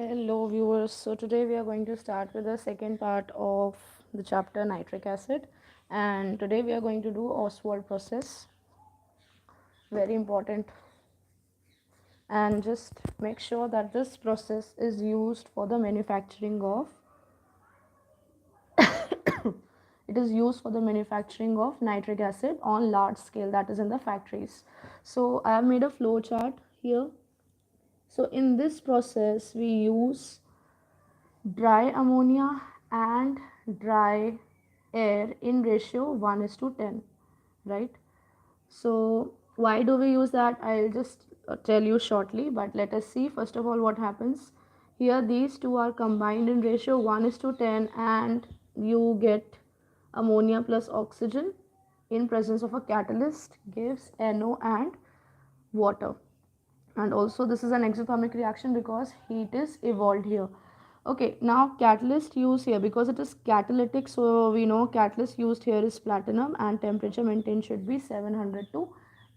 Hello viewers, so today we are going to start with the second part of the chapter nitric acid, and today we are going to do Oswald process, very important, and just make sure that this process is used for the manufacturing of it is used for the manufacturing of nitric acid on large scale, that is in the factories. So I have made a flow chart here. So in this process we use dry ammonia and dry air in ratio 1:10, right? So why do we use that? I'll just tell you shortly, but let us see first of all what happens here. These two are combined in ratio 1:10 and you get ammonia plus oxygen in presence of a catalyst gives NO and water. And also this is an exothermic reaction because heat is evolved here. Okay, now catalyst use here, because it is catalytic, so we know catalyst used here is platinum and temperature maintained should be 700 to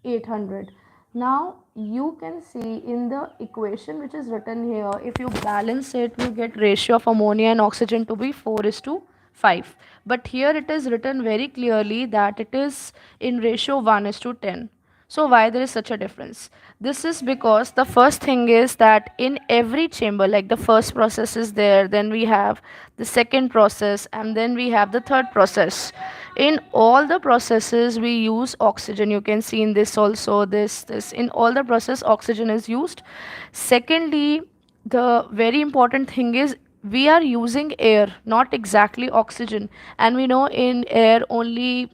800. Now you can see in the equation which is written here, if you balance it you get ratio of ammonia and oxygen to be 4:5, but here it is written very clearly that it is in ratio 1:10. So why there is such a difference? This is because the first thing is that in every chamber, like the first process is there, then we have the second process, and then we have the third process. In all the processes we use oxygen. You can see in this also, this in all the process oxygen is used. Secondly, the very important thing is we are using air, not exactly oxygen, and we know in air only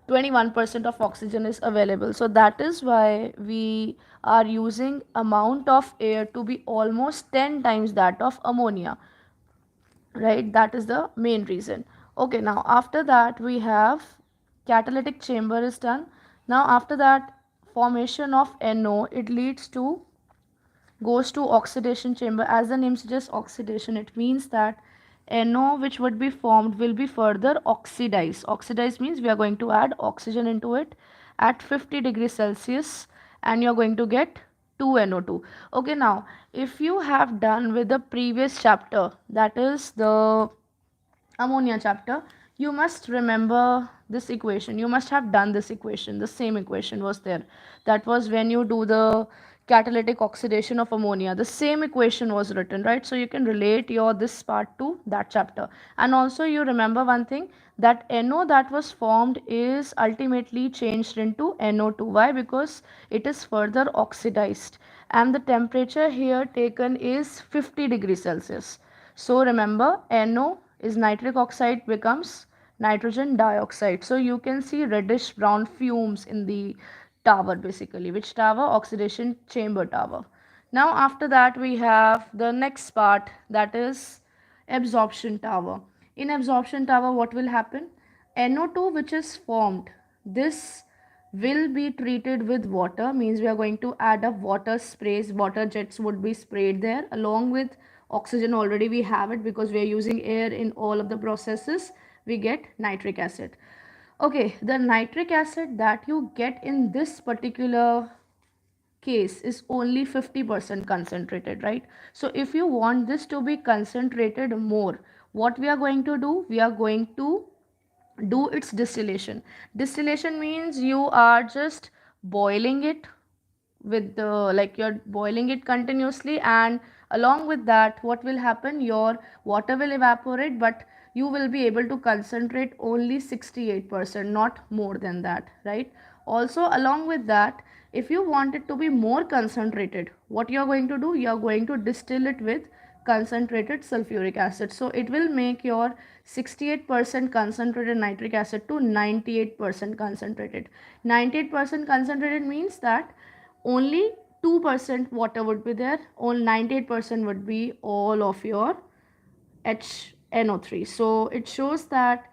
21% of oxygen is available, so that is why we are using amount of air to be almost 10 times that of ammonia, right? That is the main reason. Okay, now after that we have catalytic chamber is done. Now after that, formation of NO, it leads to goes to oxidation chamber. As the name suggests, oxidation, it means that NO which would be formed will be further oxidized. Oxidized means we are going to add oxygen into it at 50 degrees Celsius and you are going to get 2NO2. Okay, now if you have done with the previous chapter, that is the ammonia chapter, you must remember this equation. You must have done this equation. The same equation was there. That was when you do the catalytic oxidation of ammonia. The same equation was written, right? So you can relate your this part to that chapter. And also you remember one thing, that NO that was formed is ultimately changed into NO2. Why? Because it is further oxidized. And the temperature here taken is 50 degrees Celsius. So remember, NO is nitric oxide becomes nitrogen dioxide. So you can see reddish brown fumes in the tower basically. Which tower? Oxidation chamber tower. Now after that we have the next part, that is absorption tower. In absorption tower what will happen? NO2 which is formed, this will be treated with water, means we are going to add up water sprays, water jets would be sprayed there along with oxygen. Already we have it because we are using air in all of the processes. We get nitric acid. Okay, the nitric acid that you get in this particular case is only 50% concentrated, right? So if you want this to be concentrated more, what we are going to do? We are going to do its distillation. Distillation means you are just boiling it with the, like you're boiling it continuously, and along with that what will happen, your water will evaporate, but you will be able to concentrate only 68%, not more than that, right? Also along with that, if you want it to be more concentrated, what you are going to do? You are going to distill it with concentrated sulfuric acid. So it will make your 68% concentrated nitric acid to 98% concentrated. 98% concentrated means that only 2% water would be there, only 98% would be all of your HNO3. So it shows that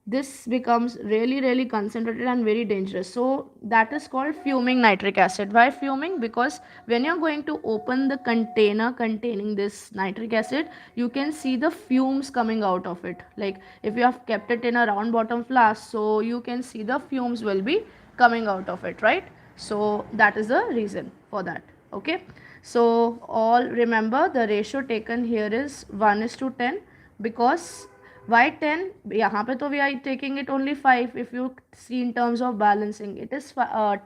this becomes really concentrated and very dangerous. So that is called fuming nitric acid. Why fuming? Because when you're going to open the container containing this nitric acid, you can see the fumes coming out of it. Like if you have kept it in a round bottom flask, so you can see the fumes will be coming out of it, right? So that is the reason for that. Okay, So all remember the ratio taken here is 1:10, because why 10? यहाँ पे तो we are taking it only 5. If you see in terms of balancing, it is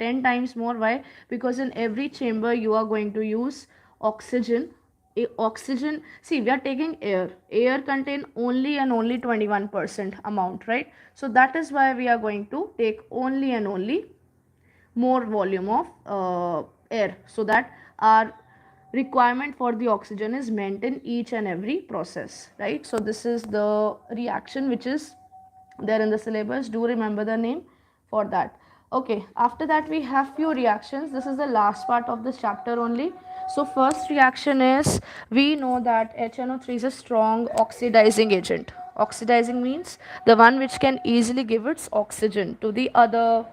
10 times more. Why? Because in every chamber you are going to use oxygen. Oxygen, see, we are taking air contain only and only 21% amount, right? So that is why we are going to take only and only more volume of air, so that our requirement for the oxygen is met in each and every process, right? So this is the reaction which is there in the syllabus. Do remember the name for that. Okay, after that we have few reactions. This is the last part of this chapter only. So first reaction is, we know that HNO3 is a strong oxidizing agent. Oxidizing means the one which can easily give its oxygen to the other,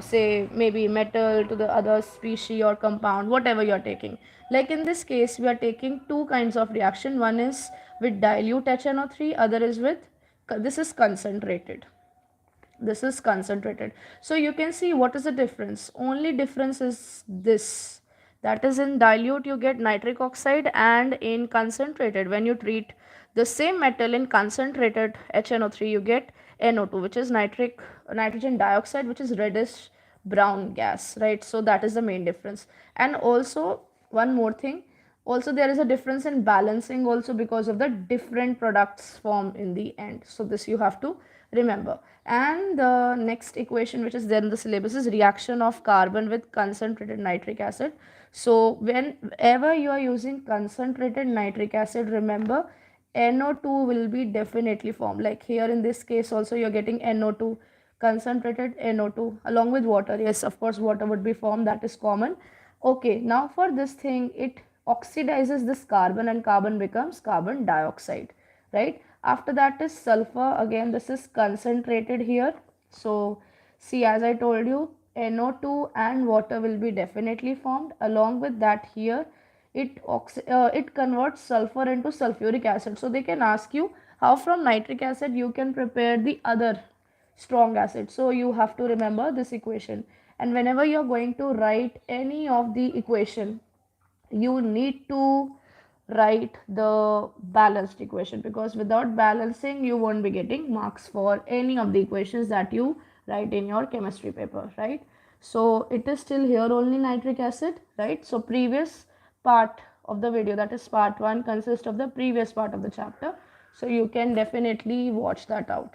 say maybe metal, to the other species or compound, whatever you are taking. Like in this case we are taking two kinds of reaction. One is with dilute HNO3, other is with, this is concentrated, this is concentrated. So you can see what is the difference. Only difference is this, that is in dilute you get nitric oxide, and in concentrated, when you treat the same metal in concentrated HNO3, you get NO2, which is nitrogen dioxide, which is reddish brown gas, right? So that is the main difference. And also one more thing, also there is a difference in balancing also, because of the different products formed in the end. So this you have to remember. And the next equation which is there in the syllabus is reaction of carbon with concentrated nitric acid. So whenever you are using concentrated nitric acid, remember NO2 will be definitely formed. Like here in this case also you're getting NO2, concentrated NO2 along with water. Yes, of course water would be formed, that is common. Okay, now for this thing, it oxidizes this carbon and carbon becomes carbon dioxide, right? After that is sulfur. Again this is concentrated here. So see, as I told you, NO2 and water will be definitely formed. Along with that, here it converts sulfur into sulfuric acid. So they can ask you how from nitric acid you can prepare the other strong acid. So you have to remember this equation, and whenever you are going to write any of the equation, you need to write the balanced equation, because without balancing you won't be getting marks for any of the equations that you write in your chemistry paper, right? So it is still here only nitric acid, right? So previous part of the video, that is part 1, consists of the previous part of the chapter, so you can definitely watch that out.